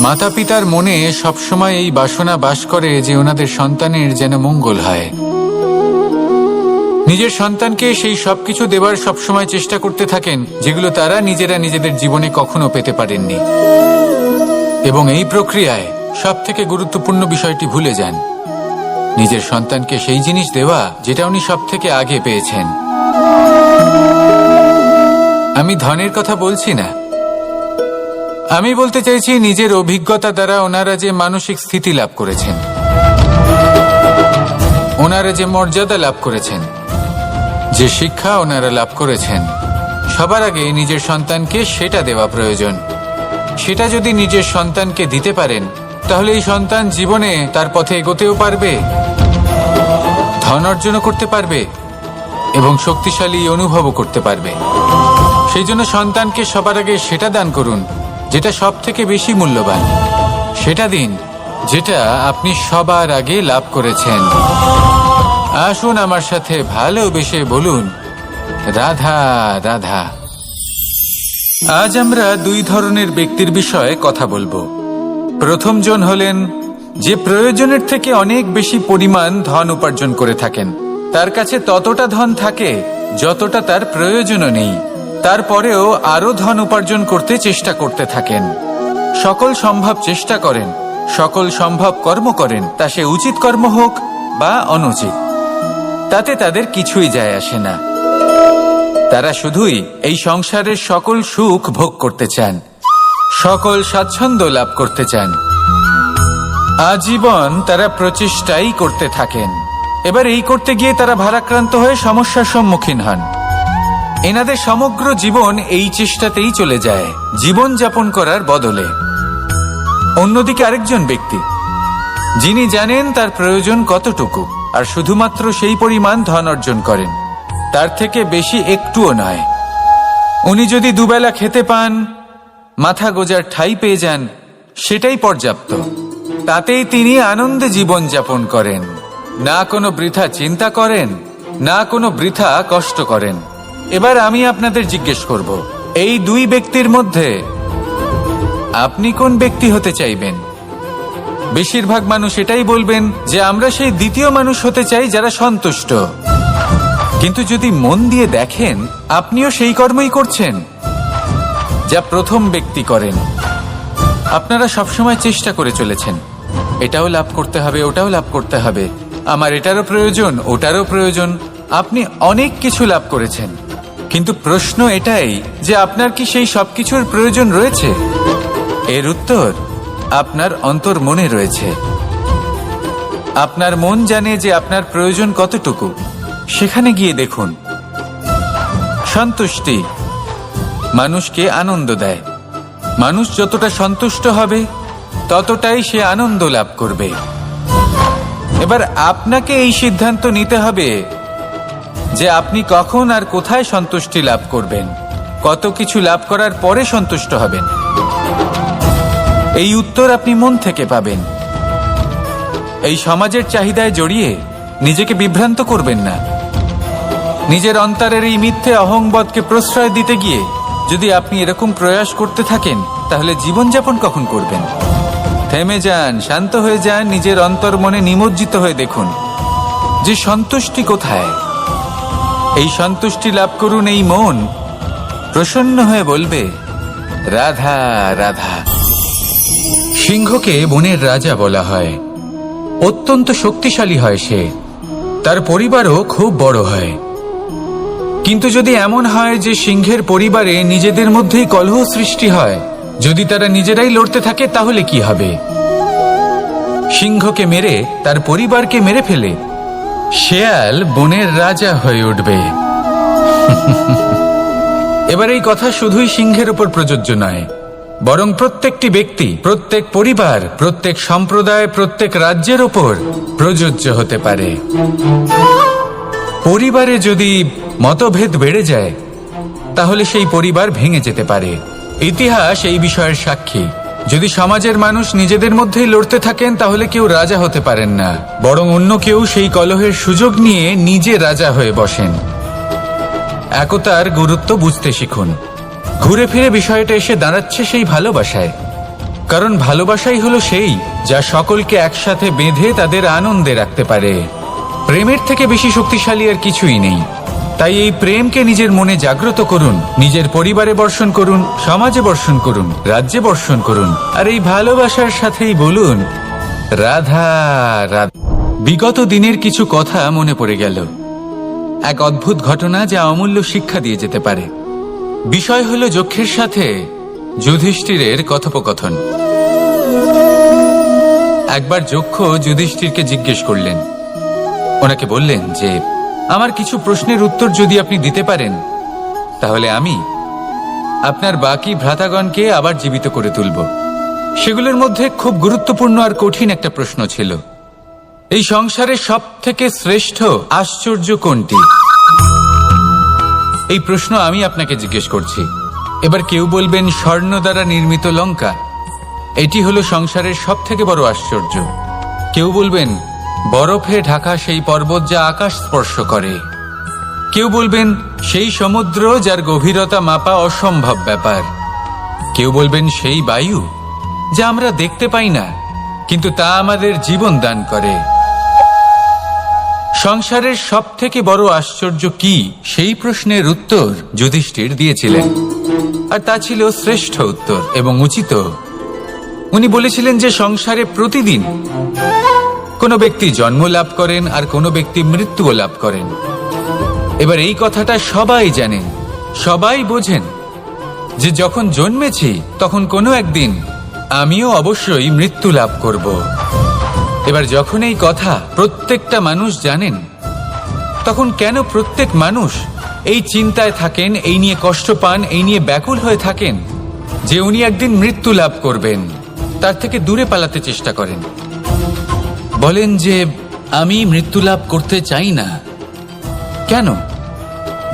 মাতা পিতার মনে সবসময় এই বাসনা বাস করে যে ওনাদের সন্তানের যেন মঙ্গল হয়। নিজের সন্তানকে সেই সবকিছু দেবার সবসময় চেষ্টা করতে থাকেন যেগুলো তারা নিজেরা নিজেদের জীবনে কখনো পেতে পারেননি। এবং এই প্রক্রিয়ায় সব থেকে গুরুত্বপূর্ণ বিষয়টি ভুলে যান, নিজের সন্তানকে সেই জিনিস দেওয়া যেটা উনি সব থেকে আগে পেয়েছেন। আমি ধনের কথা বলছি না, আমি বলতে চাইছি নিজের অভিজ্ঞতা দ্বারা ওনারা যে মানসিক স্থিতি লাভ করেছেন, ওনারা যে মর্যাদা লাভ করেছেন, যে শিক্ষা ওনারা লাভ করেছেন, সবার আগে নিজের সন্তানকে সেটা দেওয়া প্রয়োজন। সেটা যদি নিজের সন্তানকে দিতে পারেন তাহলে এই সন্তান জীবনে তার পথে এগোতেও পারবে, ধন অর্জনও করতে পারবে এবং শক্তিশালী অনুভবও করতে পারবে। সেই জন্য সন্তানকে সবার আগে সেটা দান করুন যেটা সব থেকে বেশি মূল্যবান। সেটা দিন যেটা আপনি সবার আগে লাভ করেছেন। আসুন আমার সাথে ভালোবেসে বলুন, রাধা রাধা। আজ আমরা দুই ধরনের ব্যক্তির বিষয়ে কথা বলবো। প্রথম জন হলেন যে প্রয়োজনের থেকে অনেক বেশি পরিমাণ ধন উপার্জন করে থাকেন। তার কাছে ততটা ধন থাকে যতটা তার প্রয়োজনও নেই, তারপরেও আরো ধন উপার্জন করতে চেষ্টা করতে থাকেন। সকল সম্ভব চেষ্টা করেন, সকল সম্ভব কর্ম করেন, তা সে উচিত কর্ম হোক বা অনুচিত, তাতে তাদের কিছুই যায় আসে না। তারা শুধুই এই সংসারের সকল সুখ ভোগ করতে চান, সকল স্বাচ্ছন্দ্য লাভ করতে চান। আজীবন তারা প্রচেষ্টাই করতে থাকেন। এবার এই করতে গিয়ে তারা ভারাক্রান্ত হয়ে সমস্যার সম্মুখীন হন। এনাদের সমগ্র জীবন এই চেষ্টাতেই চলে যায় জীবন যাপন করার বদলে। অন্যদিকে আরেকজন ব্যক্তি যিনি জানেন তার প্রয়োজন কতটুকু আর শুধুমাত্র সেই পরিমাণ ধন অর্জন করেন, তার থেকে বেশি একটুও নয়। উনি যদি দুবেলা খেতে পান, মাথা গোজার ঠাঁই পেয়ে যান, সেটাই পর্যাপ্ত। তাতেই তিনি আনন্দে জীবন যাপন করেন, না কোনো বৃথা চিন্তা করেন, না কোনো বৃথা কষ্ট করেন। এবার আমি আপনাদের জিজ্ঞেস করব, এই দুই ব্যক্তির মধ্যে আপনি কোন ব্যক্তি হতে চাইবেন? বেশিরভাগ মানুষ এটাই বলবেন যে আমরা সেই দ্বিতীয় মানুষ হতে চাই যারা সন্তুষ্ট। কিন্তু যদি মন দিয়ে দেখেন, আপনিও সেই কর্মই করছেন যা প্রথম ব্যক্তি করেন। আপনারা সবসময় চেষ্টা করে চলেছেন, এটাও লাভ করতে হবে, ওটাও লাভ করতে হবে, আমার এটারও প্রয়োজন, ওটারও প্রয়োজন। আপনি অনেক কিছু লাভ করেছেন, কিন্তু প্রশ্ন এটাই যে আপনার কি সেই সবকিছুর প্রয়োজন রয়েছে? এর উত্তর আপনার অন্তর্মনে রয়েছে। আপনার মন জানে যে আপনার প্রয়োজন কতটুকু। সেখানে গিয়ে দেখুন। সন্তুষ্টি মানুষকে আনন্দ দেয়। মানুষ যতটা সন্তুষ্ট হবে ততটাই সে আনন্দ লাভ করবে। এবার আপনাকে এই সিদ্ধান্ত নিতে হবে যে আপনি কখন আর কোথায় সন্তুষ্টি লাভ করবেন, কত কিছু লাভ করার পরে সন্তুষ্ট হবেন। এই উত্তর আপনি মন থেকে পাবেন। এই সমাজের চাহিদায় জড়িয়ে নিজেকে বিভ্রান্ত করবেন না। নিজের অন্তরের এই মিথ্যে অহংবোধকে প্রশ্রয় দিতে গিয়ে যদি আপনি এরকম প্রয়াস করতে থাকেন, তাহলে জীবনযাপন কখন করবেন? থেমে যান, শান্ত হয়ে যান, নিজের অন্তর মনে নিমজ্জিত হয়ে দেখুন যে সন্তুষ্টি কোথায়। এই সন্তুষ্টি লাভ করুন। এই মন প্রসন্ন হয়ে বলবে, রাধা রাধা। সিংহকে বনের রাজা বলা হয়। অত্যন্ত শক্তিশালী হয় সে, তার পরিবারও খুব বড় হয়। কিন্তু যদি এমন হয় যে সিংহের পরিবারে নিজেদের মধ্যেই কলহ সৃষ্টি হয়, যদি তারা নিজেরাই লড়তে থাকে, তাহলে কি হবে? সিংহকে মেরে তার পরিবারকে মেরে ফেলে শেয়াল বনের রাজা হয়ে উঠবে। এবার এই কথা শুধুই সিংহের উপর প্রযোজ্য নয়, বরং প্রত্যেকটি ব্যক্তি, প্রত্যেক পরিবার, প্রত্যেক সম্প্রদায়, প্রত্যেক রাজ্যের উপর প্রযোজ্য হতে পারে। পরিবারে যদি মতভেদ বেড়ে যায়, তাহলে সেই পরিবার ভেঙে যেতে পারে। ইতিহাস এই বিষয়ের সাক্ষী। যদি সমাজের মানুষ নিজেদের মধ্যেই লড়তে থাকেন, তাহলে কেউ রাজা হতে পারেন না, বরং অন্য কেউ সেই কলহের সুযোগ নিয়ে নিজে রাজা হয়ে বসেন। একতার গুরুত্ব বুঝতে শিখুন। ঘুরে ফিরে বিষয়টা এসে দাঁড়াচ্ছে সেই ভালোবাসায়। কারণ ভালোবাসাই হলো সেই যা সকলকে একসাথে বেঁধে তাদের আনন্দে রাখতে পারে। প্রেমের থেকে বেশি শক্তিশালী আর কিছুই নেই। তাই এই প্রেমকে নিজের মনে জাগ্রত করুন, নিজের পরিবারে বর্ষণ করুন, সমাজে বর্ষণ করুন, রাজ্যে বর্ষণ করুন, আর এই ভালোবাসার সাথেই বলুন রাধা রাধা। বিগত দিনের কিছু কথা মনে পড়ে গেল, এক অদ্ভুত ঘটনা যা অমূল্য শিক্ষা দিয়ে যেতে পারে। বিষয় হলো যক্ষের সাথে যুধিষ্ঠিরের কথোপকথন। একবার যক্ষ যুধিষ্ঠিরকে জিজ্ঞেস করলেন, ওনাকে বললেন যে আমার কিছু প্রশ্নের উত্তর যদি আপনি দিতে পারেন তাহলে আমি আপনার বাকি ভ্রাতাগণকে আবার জীবিত করে তুলব। সেগুলোর মধ্যে খুব গুরুত্বপূর্ণ আর কঠিন একটা প্রশ্ন ছিল, এই সংসারের সব থেকে শ্রেষ্ঠ আশ্চর্য কোনটি? এই প্রশ্ন আমি আপনাকে জিজ্ঞেস করছি। এবার কেউ বলবেন স্বর্ণ দ্বারা নির্মিত লঙ্কা, এটি হলো সংসারের সব থেকে বড় আশ্চর্য। কেউ বলবেন বরফে ঢাকা সেই পর্বত যা আকাশ স্পর্শ করে। কেউ বলবেন সেই সমুদ্র যার গভীরতা মাপা অসম্ভব ব্যাপার। কেউ বলবেন সেই বায়ু যা আমরা দেখতে পাই না কিন্তু তা আমাদের জীবন দান করে। সংসারের সব থেকে বড় আশ্চর্য কি, সেই প্রশ্নের উত্তর যুধিষ্ঠির দিয়েছিলেন, আর তা ছিল শ্রেষ্ঠ উত্তর এবং উচিত। উনি বলেছিলেন যে সংসারে প্রতিদিন কোনো ব্যক্তি জন্ম লাভ করেন আর কোনো ব্যক্তি মৃত্যুও লাভ করেন। এবার এই কথাটা সবাই জানেন, সবাই বোঝেন যে যখন জন্মেছি তখন কোনো একদিন আমিও অবশ্যই মৃত্যু লাভ করব। এবার যখন এই কথা প্রত্যেকটা মানুষ জানেন, তখন কেন প্রত্যেক মানুষ এই চিন্তায় থাকেন, এই নিয়ে কষ্ট পান, এই নিয়ে ব্যাকুল হয়ে থাকেন যে উনি একদিন মৃত্যু লাভ করবেন, তার থেকে দূরে পালাতে চেষ্টা করেন? বলেন যে আমি মৃত্যু লাভ করতে চাই না। কেন?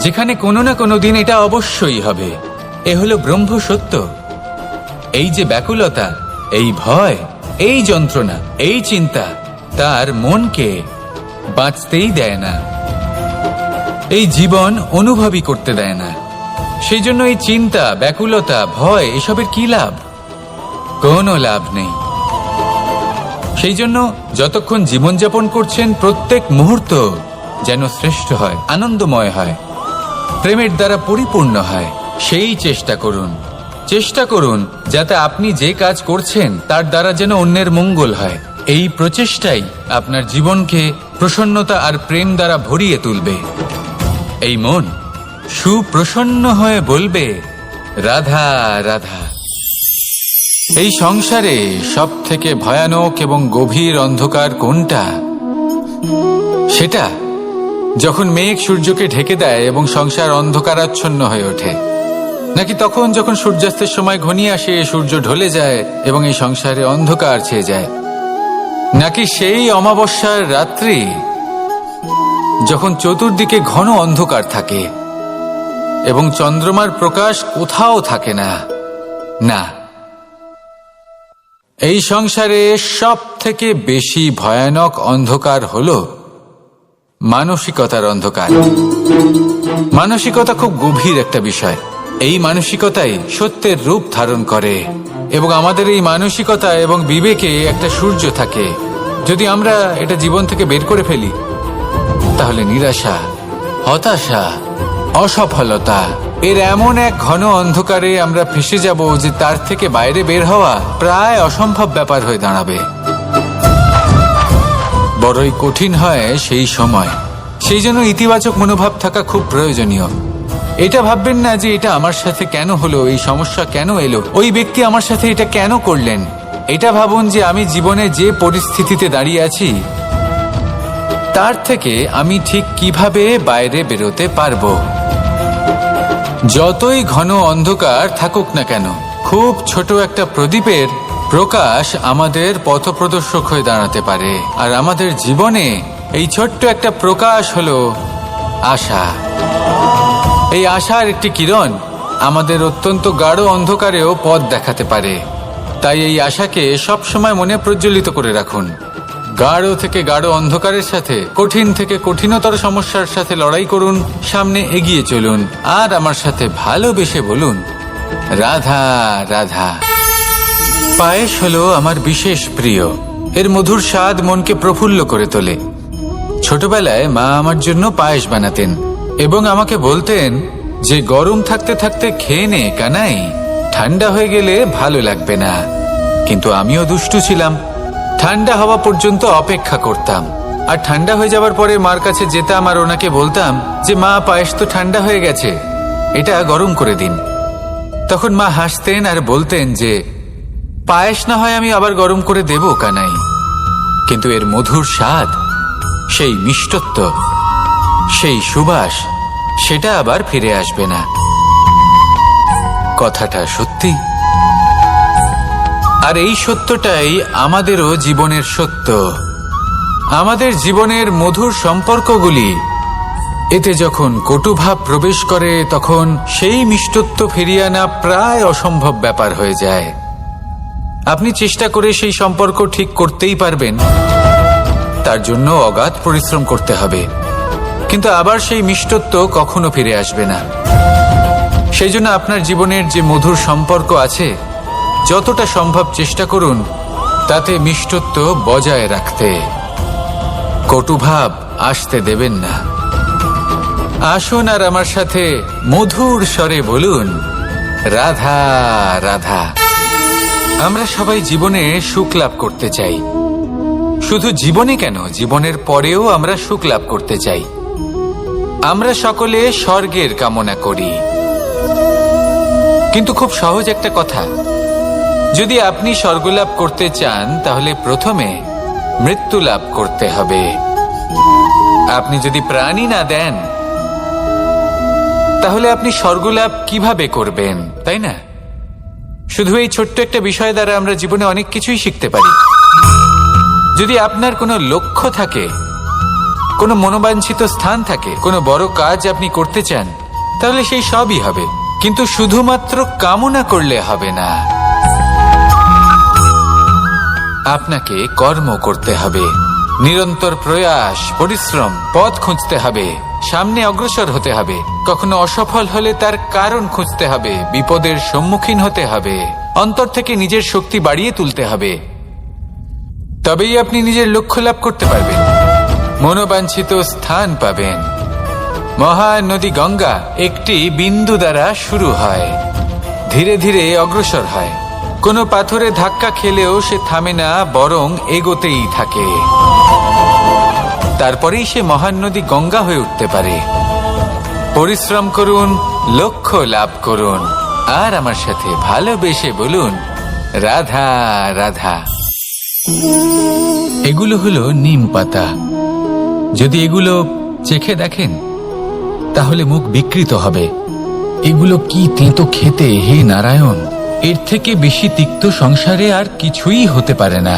যেখানে কোনো না কোনো দিন এটা অবশ্যই হবে। এ হলো ব্রহ্ম সত্য। এই যে ব্যাকুলতা, এই ভয়, এই যন্ত্রণা, এই চিন্তা তার মনকে বাঁচতেই দেয় না, এই জীবন অনুভবই করতে দেয় না। সেই জন্য এই চিন্তা, ব্যাকুলতা, ভয় এসবের কি লাভ? কোনো লাভ নেই। সেই জন্য যতক্ষণ জীবনযাপন করছেন প্রত্যেক মুহূর্ত যেন শ্রেষ্ঠ হয়, আনন্দময় হয়, প্রেমের দ্বারা পরিপূর্ণ হয়, সেই চেষ্টা করুন। চেষ্টা করুন যাতে আপনি যে কাজ করছেন তার দ্বারা যেন অন্যের মঙ্গল হয়। এই প্রচেষ্টাই আপনার জীবনকে প্রসন্নতা আর প্রেম দ্বারা ভরিয়ে তুলবে। এই মন সুপ্রসন্ন হয়ে বলবে রাধা রাধা। এই সংসারে সব থেকে ভয়ানক এবং গভীর অন্ধকার কোনটা? সেটা যখন মেঘ সূর্যকে ঢেকে দেয় এবং সংসার অন্ধকারাচ্ছন্ন হয়ে ওঠে, নাকি তখন যখন সূর্যাস্তের সময় ঘনিয়ে আসে, সূর্য ঢলে যায় এবং এই সংসারে অন্ধকার ছেয়ে যায়, নাকি সেই অমাবস্যার রাত্রি যখন চতুর্দিকে ঘন অন্ধকার থাকে এবং চন্দ্রমার প্রকাশ কোথাও থাকে না? না, এই সংসারে সব থেকে বেশি ভয়ানক অন্ধকার হলো মানসিকতার অন্ধকার। মানসিকতা খুব গভীর একটা বিষয়। এই মানসিকতাই সত্যের রূপ ধারণ করে এবং আমাদের এই মানসিকতা এবং বিবেকে একটা সূর্য থাকে। যদি আমরা এটা জীবন থেকে বের করে ফেলি তাহলে নিরাশা, হতাশা, অসফলতা এর এমন এক ঘন অন্ধকারে আমরা ফেসে যাব যে তার থেকে বাইরে বের হওয়া প্রায় অসম্ভব ব্যাপার হয়ে দাঁড়াবে। বড়ই কঠিন হয় সেই সময়। সেই জন্য ইতিবাচক মনোভাব থাকা খুব প্রয়োজনীয়। এটা ভাববেন না যে এটা আমার সাথে কেন হলো, এই সমস্যা কেন এলো, ওই ব্যক্তি আমার সাথে এটা কেন করলেন। এটা ভাবুন যে আমি জীবনে যে পরিস্থিতিতে দাঁড়িয়ে আছি তার থেকে আমি ঠিক কিভাবে বাইরে বেরোতে পারবো। যতই ঘন অন্ধকার থাকুক না কেন, খুব ছোট একটা প্রদীপের প্রকাশ আমাদের পথপ্রদর্শক হয়ে দাঁড়াতে পারে। আর আমাদের জীবনে এই ছোট্ট একটা প্রকাশ হলো আশা। এই আশার একটি কিরণ আমাদের অত্যন্ত গাঢ় অন্ধকারেও পথ দেখাতে পারে। তাই এই আশাকে সবসময় মনে প্রজ্বলিত করে রাখুন। গাঢ় থেকে গাঢ় অন্ধকারের সাথে, কঠিন থেকে কঠিনতর সমস্যার সাথে লড়াই করুন, সামনে এগিয়ে চলুন, আর আমার সাথে ভালোবেসে বলুন রাধা রাধা। পায়েস হলো আমার বিশেষ প্রিয়। এর মধুর স্বাদ মনকে প্রফুল্ল করে তোলে। ছোটবেলায় মা আমার জন্য পায়েস বানাতেন এবং আমাকে বলতেন যে গরম থাকতে থাকতে খেয়ে নে কানাই, ঠান্ডা হয়ে গেলে ভালো লাগবে না। কিন্তু আমিও দুষ্টু ছিলাম, ঠান্ডা হওয়া পর্যন্ত অপেক্ষা করতাম, আর ঠান্ডা হয়ে যাওয়ার পরে মার কাছে যেতাম আর ওনাকে বলতাম যে মা, পায়েস তো ঠান্ডা হয়ে গেছে, এটা গরম করে দিন। তখন মা হাসতেন আর বলতেন যে পায়েস না হয় আমি আবার গরম করে দেব কানাই, কিন্তু এর মধুর স্বাদ, সেই মিষ্টত্ব, সেই সুবাস, সেটা আবার ফিরে আসবে না। কথাটা সত্যি। আর এই সত্যটাই আমাদেরও জীবনের সত্য। আমাদের জীবনের মধুর সম্পর্কগুলি, এতে যখন কটুভাব প্রবেশ করে তখন সেই মিষ্টত্ব ফিরিয়ে আনা প্রায় অসম্ভব ব্যাপার হয়ে যায়। আপনি চেষ্টা করে সেই সম্পর্ক ঠিক করতেই পারবেন, তার জন্য অগাধ পরিশ্রম করতে হবে, কিন্তু আবার সেই মিষ্টত্ব কখনো ফিরে আসবে না। সেই জন্য আপনার জীবনের যে মধুর সম্পর্ক আছে, যতটা সম্ভব চেষ্টা করুন তাতে মিষ্টত্ব বজায় রাখতে। কটুভাব আসতে দেবেন না। আসুন আর আমার সাথে মধুর স্বরে বলুন, রাধা রাধা। আমরা সবাই জীবনে সুখ লাভ করতে চাই। শুধু জীবনে কেন, জীবনের পরেও আমরা সুখ লাভ করতে চাই। আমরা সকলে স্বর্গের কামনা করি। কিন্তু খুব সহজ একটা কথা, যদি আপনি স্বর্গ লাভ করতে চান তাহলে প্রথমে মৃত্যু লাভ করতে হবে। আপনি যদি প্রাণই না দেন তাহলে আপনি স্বর্গ লাভ কিভাবে করবেন, তাই না? শুধু এই ছোট্ট একটা বিষয় দ্বারা আমরা জীবনে অনেক কিছুই শিখতে পারি। যদি আপনার কোনো লক্ষ্য থাকে, কোনো মনোবাঞ্ছিত স্থান থাকে, কোনো বড় কাজ আপনি করতে চান, তাহলে সেই সবই হবে। কিন্তু শুধুমাত্র কামনা করলে হবে না, আপনাকে কর্ম করতে হবে, নিরন্তর প্রয়াস, পরিশ্রম, পথ খুঁজতে হবে, সামনে অগ্রসর হতে হবে। কখনো অসফল হলে তার কারণ খুঁজতে হবে, বিপদের সম্মুখীন হতে হবে, অন্তর থেকে নিজের শক্তি বাড়িয়ে তুলতে হবে। তবেই আপনি নিজের লক্ষ্য লাভ করতে পারবেন, মনোবাঞ্ছিত স্থান পাবেন। মহান নদী গঙ্গা একটি বিন্দু দ্বারা শুরু হয়, ধীরে ধীরে অগ্রসর হয়। কোনো পাথরে ধাক্কা খেলেও সে থামে না, বরং এগোতেই থাকে। তারপরেই সে মহান নদী গঙ্গা হয়ে উঠতে পারে। পরিশ্রম করুন, লক্ষ্য লাভ করুন, আর আমার সাথে ভালোবেসে বলুন, রাধা রাধা। এগুলো হলো নিম পাতা। যদি এগুলো চেখে দেখেন তাহলে মুখ বিকৃত হবে। এগুলো কি তেঁতো খেতে, হে নারায়ণ! এর থেকে বেশি তিক্ত সংসারে আর কিছুই হতে পারে না।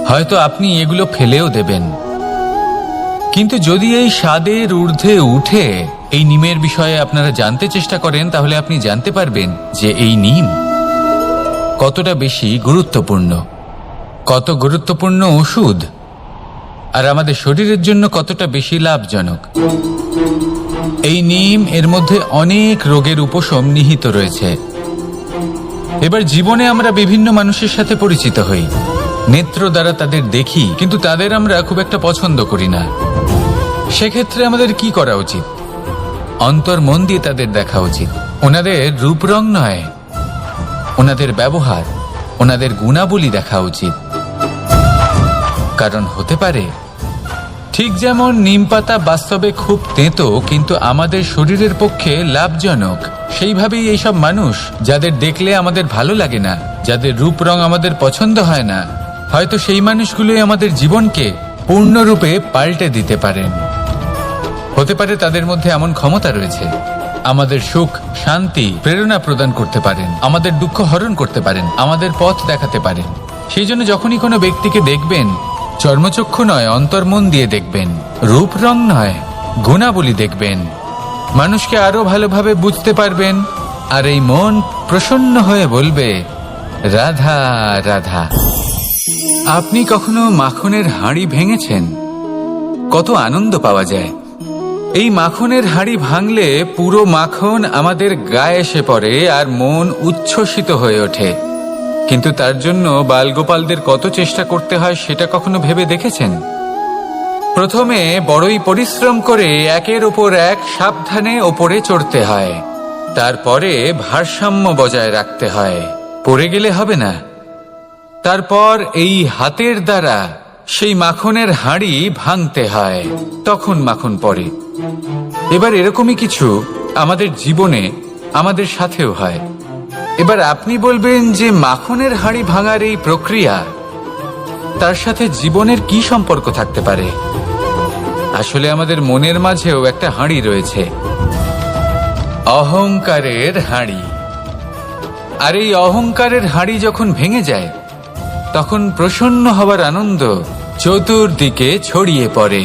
হয়তো আপনি এগুলো ফেলেও দেবেন, কিন্তু যদি এই স্বাদের ঊর্ধ্বে উঠে এই নিমের বিষয়ে আপনারা জানতে চেষ্টা করেন, তাহলে আপনি জানতে পারবেন যে এই নিম কতটা বেশি গুরুত্বপূর্ণ, কত গুরুত্বপূর্ণ ওষুধ, আর আমাদের শরীরের জন্য কতটা বেশি লাভজনক। এই নিম, এর মধ্যে অনেক রোগের উপশম নিহিত রয়েছে। এবার জীবনে আমরা বিভিন্ন মানুষের সাথে পরিচিত হই, নেত্র দ্বারা তাদের দেখি, কিন্তু তাদের আমরা খুব একটা পছন্দ করি না। সেক্ষেত্রে আমাদের কি করা উচিত? অন্তর মন দিয়ে তাদের দেখা উচিত। ওনাদের রূপ রং নয়, ওনাদের ব্যবহার, ওনাদের গুণাবলী দেখা উচিত। কারণ হতে পারে ঠিক যেমন নিম পাতা বাস্তবে খুব তেঁতো কিন্তু আমাদের শরীরের পক্ষে লাভজনক, সেইভাবেই এইসব মানুষ যাদের দেখলে আমাদের ভালো লাগে না, যাদের রূপ রং আমাদের পছন্দ হয় না, হয়তো সেই মানুষগুলোই আমাদের জীবনকে পূর্ণরূপে পাল্টে দিতে পারেন। হতে পারে তাদের মধ্যে এমন ক্ষমতা রয়েছে, আমাদের সুখ, শান্তি, প্রেরণা প্রদান করতে পারেন, আমাদের দুঃখ হরণ করতে পারেন, আমাদের পথ দেখাতে পারেন। সেই জন্য যখনই কোনো ব্যক্তিকে দেখবেন, চর্মচক্ষু নয়, অন্তর্মন দিয়ে দেখবেন, রূপ রং নয়, গুণাবলী দেখবেন। মানুষকে আরো ভালোভাবে বুঝতে পারবেন, আর এই মন প্রসন্ন হয়ে বলবে, রাধা রাধা। আপনি কখনো মাখনের হাঁড়ি ভেঙেছেন? কত আনন্দ পাওয়া যায়। এই মাখনের হাঁড়ি ভাঙলে পুরো মাখন আমাদের গায়ে এসে পড়ে আর মন উচ্ছ্বসিত হয়ে ওঠে। কিন্তু তার জন্য বালগোপালদের কত চেষ্টা করতে হয় সেটা কখনো ভেবে দেখেছেন? প্রথমে বড়ই পরিশ্রম করে একের ওপর এক সাবধানে ওপরে চড়তে হয়, তারপরে ভারসাম্য বজায় রাখতে হয়, পড়ে গেলে হবে না। তারপর এই হাতের দ্বারা সেই মাখনের হাঁড়ি ভাঙতে হয়, তখন মাখন পড়ে। এবার এরকমই কিছু আমাদের জীবনে আমাদের সাথেও হয়। এবার আপনি বলবেন যে মাখনের হাঁড়ি ভাঙার এই প্রক্রিয়া, তার সাথে জীবনের কি সম্পর্ক থাকতে পারে? আসলে আমাদের মনের মাঝেও একটা হাঁড়ি রয়েছে, অহংকারের হাঁড়ি। আর এই অহংকারের হাঁড়ি যখন ভেঙে যায়, তখন প্রসন্ন হবার আনন্দ চতুর্দিকে ছড়িয়ে পড়ে।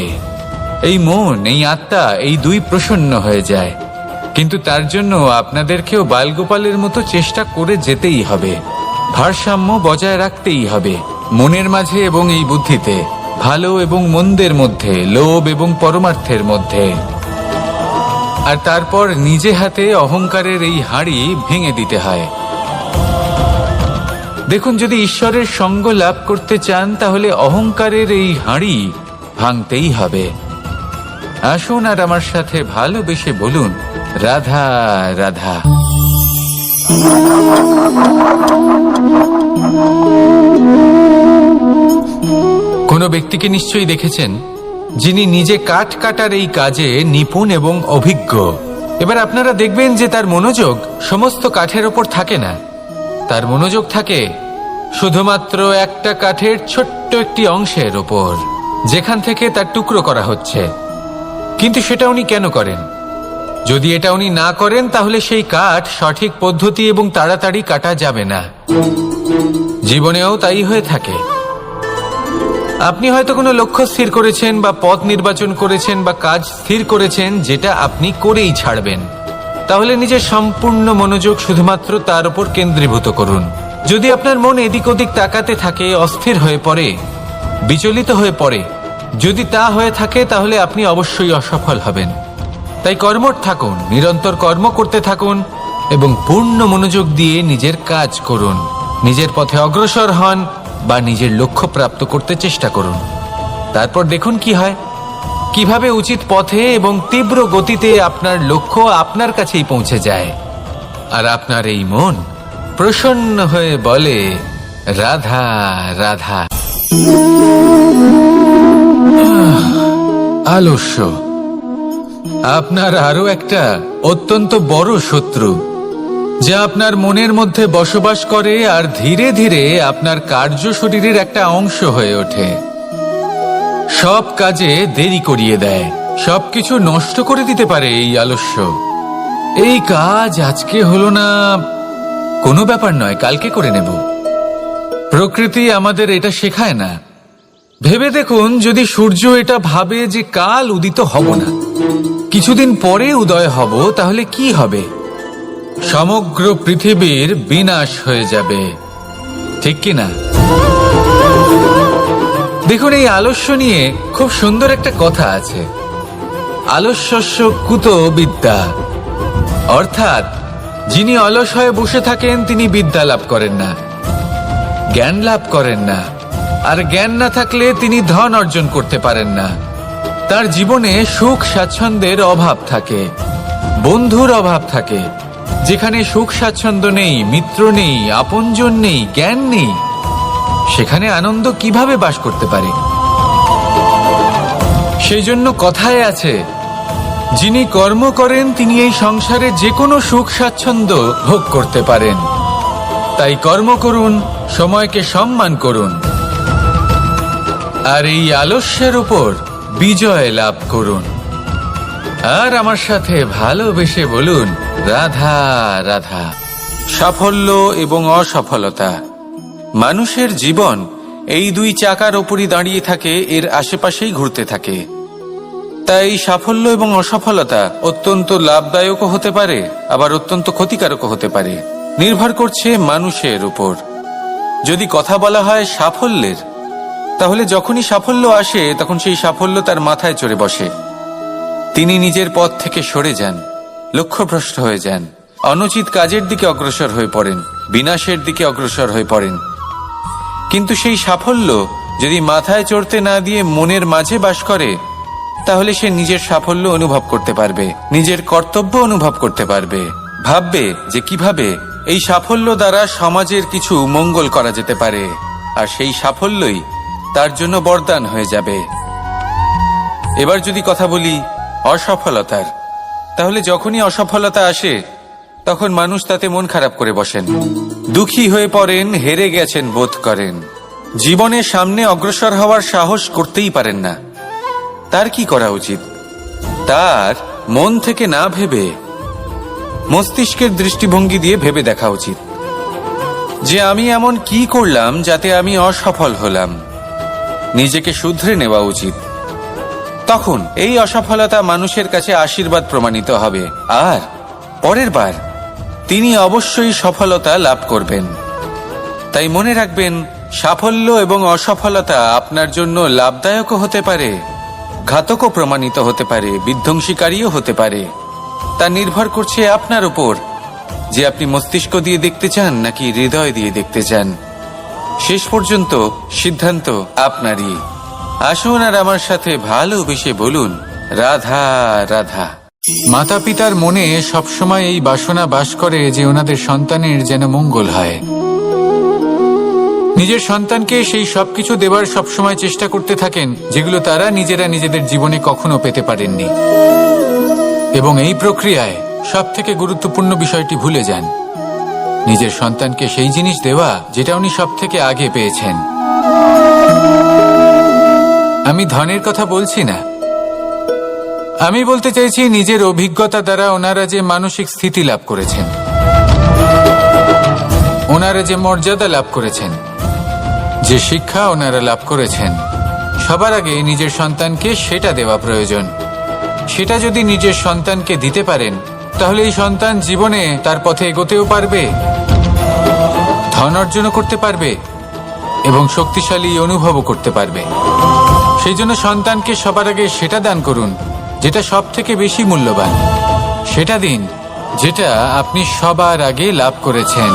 এই মন, এই আত্মা, এই দুই প্রসন্ন হয়ে যায়। কিন্তু তার জন্য আপনাদেরকেও বালগোপালের মতো চেষ্টা করে যেতেই হবে, ভারসাম্য বজায় রাখতেই হবে মনের মাঝে এবং এই বুদ্ধিতে, ভালো এবং মন্দের মধ্যে, লোভ এবং পরমার্থের মধ্যে। আর তারপর নিজে হাতে অহংকারের এই হাঁড়ি ভেঙে দিতে হয়। দেখুন, যদি ঈশ্বরের সঙ্গ লাভ করতে চান তাহলে অহংকারের এই হাঁড়ি ভাঙতেই হবে। আসুন আর আমার সাথে ভালোবেসে বলুন, রাধা রাধা। কোনো ব্যক্তিকে নিশ্চয়ই দেখেছেন যিনি নিজে কাঠ কাটার এই কাজে নিপুণ এবং অভিজ্ঞ। এবার আপনারা দেখবেন যে তার মনোযোগ সমস্ত কাঠের ওপর থাকে না, তার মনোযোগ থাকে শুধুমাত্র একটা কাঠের ছোট্ট একটি অংশের ওপর, যেখান থেকে তার টুকরো করা হচ্ছে। কিন্তু সেটা উনি কেন করেন? যদি এটা উনি না করেন তাহলে সেই কাঠ সঠিক পদ্ধতি এবং তাড়াতাড়ি কাটা যাবে না। জীবনেও তাই হয়ে থাকে। আপনি হয়তো কোনো লক্ষ্য স্থির করেছেন বা পথ নির্বাচন করেছেন বা কাজ স্থির করেছেন যেটা আপনি করেই ছাড়বেন। তাহলে নিজের সম্পূর্ণ মনোযোগ শুধুমাত্র তার উপর কেন্দ্রীভূত করুন। যদি আপনার মন এদিক ওদিক তাকাতে থাকে, অস্থির হয়ে পড়ে, বিচলিত হয়ে পড়ে, যদি তা হয়ে থাকে তাহলে আপনি অবশ্যই অসফল হবেন। তাই কর্মঠ থাকুন, নিরন্তর কর্ম করতে থাকুন এবং পূর্ণ মনোযোগ দিয়ে নিজের কাজ করুন। নিজের পথে অগ্রসর হন বা নিজের লক্ষ্য প্রাপ্ত করতে চেষ্টা করুন। তারপর দেখুন কি হয়, কিভাবে উচিত পথে এবং তীব্র গতিতে আপনার লক্ষ্য আপনার কাছেই পৌঁছে যায়। আর আপনার এই মন প্রসন্ন হয়ে বলে, রাধা রাধা। আলস্য আপনার আরো একটা অত্যন্ত বড় শত্রু, যা আপনার মনের মধ্যে বসবাস করে আর ধীরে ধীরে আপনার কার্য শরীরের একটা অংশ হয়ে ওঠে। সব কাজে দেরি করিয়ে দেয়, সবকিছু নষ্ট করে দিতে পারে এই আলস্য। এই কাজ আজকে হলো না, কোনো ব্যাপার নয়, কালকে করে নেব। প্রকৃতি আমাদের এটা শেখায় না। ভেবে দেখুন, যদি সূর্য এটা ভাবে যে কাল উদিত হব না, কিছুদিন পরে উদয় হব, তাহলে কি হবে? সমগ্র পৃথিবীর বিনাশ হয়ে যাবে, ঠিক কি না? দেখুন, এই আলস্য নিয়ে খুব সুন্দর একটা কথা আছে, আলস্যস্য কুত বিদ্যা। অর্থাৎ যিনি অলস হয়ে বসে থাকেন তিনি বিদ্যা লাভ করেন না, জ্ঞান লাভ করেন না। আর জ্ঞান না থাকলে তিনি ধন অর্জন করতে পারেন না। তার জীবনে সুখ স্বাচ্ছন্দ্যের অভাব থাকে, বন্ধুর অভাব থাকে। যেখানে সুখ স্বাচ্ছন্দ্য নেই, মিত্র নেই, আপনজন নেই, জ্ঞান নেই, সেখানে আনন্দ কিভাবে বাস করতে পারে? সেই জন্য কথায় আছে, যিনি কর্ম করেন তিনি এই সংসারে যে কোনো সুখ স্বাচ্ছন্দ্য ভোগ করতে পারেন। তাই কর্ম করুন, সময়কে সম্মান করুন, আর এই আলস্যের উপর বিজয় লাভ করুন। আর আমার সাথে ভালোবেসে বলুন, রাধা রাধা। সাফল্য এবং অসফলতা, মানুষের জীবন এই দুই চাকার ওপরই দাঁড়িয়ে থাকে, এর আশেপাশেই ঘুরতে থাকে। তাই সাফল্য এবং অসফলতা অত্যন্ত লাভদায়কও হতে পারে, আবার অত্যন্ত ক্ষতিকারকও হতে পারে, নির্ভর করছে মানুষের উপর। যদি কথা বলা হয় সাফল্যের, তাহলে যখনই সাফল্য আসে তখন সেই সাফল্য তার মাথায় চড়ে বসে। তিনি নিজের পথ থেকে সরে যান, লক্ষ্যভ্রষ্ট হয়ে যান, অনুচিত কাজের দিকে অগ্রসর হয়ে পড়েন, বিনাশের দিকে অগ্রসর হয়ে পড়েন। কিন্তু সেই সাফল্য যদি মাথায় চড়তে না দিয়ে মনের মাঝে বাস করে, তাহলে সে নিজের সাফল্য অনুভব করতে পারবে, নিজের কর্তব্য অনুভব করতে পারবে, ভাববে যে কিভাবে এই সাফল্য দ্বারা সমাজের কিছু মঙ্গল করা যেতে পারে, আর সেই সাফল্যই তার জন্য বরদান হয়ে যাবে। এবার যদি কথা বলি অসফলতার, তাহলে যখনই অসফলতা আসে তখন মানুষ তাতে মন খারাপ করে বসেন, দুঃখী হয়ে পড়েন, হেরে গেছেন বোধ করেন, জীবনের সামনে অগ্রসর হওয়ার সাহস করতেই পারেন না। তার কি করা উচিত? তার মন থেকে না ভেবে মস্তিষ্কের দৃষ্টিভঙ্গি দিয়ে ভেবে দেখা উচিত যে আমি এমন কি করলাম যাতে আমি অসফল হলাম। নিজেকে শুধরে নেওয়া উচিত। তখন এই অসফলতা মানুষের কাছে আশীর্বাদ প্রমাণিত হবে, আর পরের বার তিনি অবশ্যই সফলতা লাভ করবেন। তাই মনে রাখবেন, সাফল্য এবং অসফলতা আপনার জন্য লাভদায়কও হতে পারে, ঘাতকও প্রমাণিত হতে পারে, বিধ্বংসীকারীও হতে পারে। তা নির্ভর করছে আপনার উপর যে আপনি মস্তিষ্ক দিয়ে দেখতে চান নাকি হৃদয় দিয়ে দেখতে চান। শেষ পর্যন্ত সিদ্ধান্ত আপনারই। আসুন আর আমার সাথে ভালোবেসে বলুন, রাধা রাধা। মাতা পিতার মনে সবসময় এই বাসনা বাস করে যে ওনাদের সন্তানের যেন মঙ্গল হয়। নিজের সন্তানকে সেই সবকিছু দেবার সবসময় চেষ্টা করতে থাকেন যেগুলো তারা নিজেরা নিজেদের জীবনে কখনো পেতে পারেননি, এবং এই প্রক্রিয়ায় সব থেকে গুরুত্বপূর্ণ বিষয়টি ভুলে যান, নিজের সন্তানকে সেই জিনিস দেওয়া যেটা উনি সব থেকে আগে পেয়েছেন। আমি ধনের কথা বলছি না, আমি বলতে চাইছি নিজের অভিজ্ঞতা দ্বারা ওনারা যে মানসিক স্থিতি লাভ করেছেন, ওনারা যে মর্যাদা লাভ করেছেন, যে শিক্ষা ওনারা লাভ করেছেন, সবার আগে নিজের সন্তানকে সেটা দেওয়া প্রয়োজন। সেটা যদি নিজের সন্তানকে দিতে পারেন, তাহলে এই সন্তান জীবনে তার পথে এগোতেও পারবে, ধন অর্জনও করতে পারবে এবং শক্তিশালী অনুভবও করতে পারবে। সেই জন্য সন্তানকে সবার আগে সেটা দান করুন যেটা সব থেকে বেশি মূল্যবান। সেটা দিন যেটা আপনি সবার আগে লাভ করেছেন।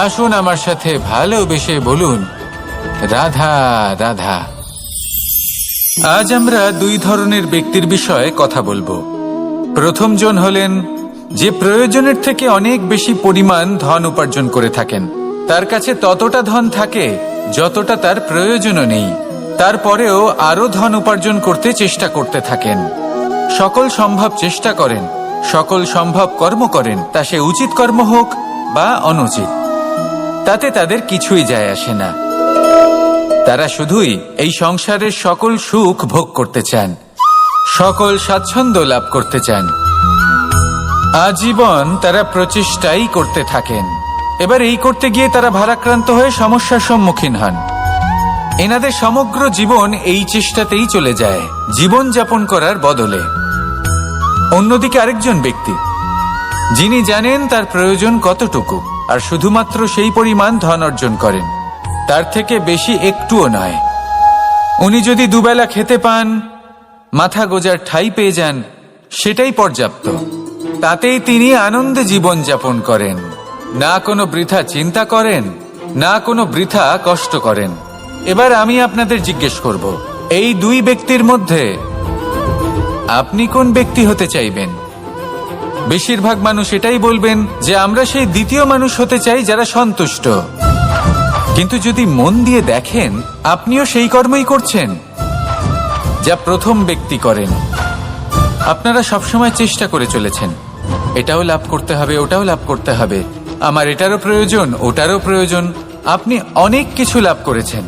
আসুন আমার সাথে ভালোবেসে বলুন, রাধা রাধা। আজ আমরা দুই ধরনের ব্যক্তির বিষয়ে কথা বলবো। প্রথম জন হলেন যে প্রয়োজনের থেকে অনেক বেশি পরিমাণ ধন উপার্জন করে থাকেন। তার কাছে ততটা ধন থাকে যতটা তার প্রয়োজনও নেই, তারপরেও আরো ধন উপার্জন করতে চেষ্টা করতে থাকেন। সকল সম্ভব চেষ্টা করেন, সকল সম্ভব কর্ম করেন, তা সে উচিত কর্ম হোক বা অনুচিত, তাতে তাদের কিছুই যায় আসে না। তারা শুধুই এই সংসারের সকল সুখ ভোগ করতে চান, সকল স্বাচ্ছন্দ্য লাভ করতে চান। আজীবন তারা প্রচেষ্টাই করতে থাকেন। এবার এই করতে গিয়ে তারা ভারাক্রান্ত হয়ে সমস্যার সম্মুখীন হন। এনাদের সমগ্র জীবন এই চেষ্টাতেই চলে যায়, জীবন যাপন করার বদলে। অন্যদিকে আরেকজন ব্যক্তি যিনি জানেন তার প্রয়োজন কতটুকু, আর শুধুমাত্র সেই পরিমাণ ধন অর্জন করেন, তার থেকে বেশি একটুও নয়। উনি যদি দুবেলা খেতে পান, মাথা গোজার ঠাঁই পেয়ে যান, সেটাই পর্যাপ্ত। তাতেই তিনি আনন্দে জীবন যাপন করেন, না কোনো বৃথা চিন্তা করেন, না কোনো বৃথা কষ্ট করেন। এবার আমি আপনাদের জিজ্ঞেস করব, এই দুই ব্যক্তির মধ্যে আপনি কোন ব্যক্তি হতে চাইবেন? বেশিরভাগ মানুষ এটাই বলবেন যে আমরা সেই দ্বিতীয় মানুষ হতে চাই যারা সন্তুষ্ট। কিন্তু যদি মন দিয়ে দেখেন, আপনিও সেই কর্মই করছেন যা প্রথম ব্যক্তি করেন। আপনারা সবসময় চেষ্টা করে চলেছেন, এটাও লাভ করতে হবে, ওটাও লাভ করতে হবে, আমার এটারও প্রয়োজন, ওটারও প্রয়োজন। আপনি অনেক কিছু লাভ করেছেন,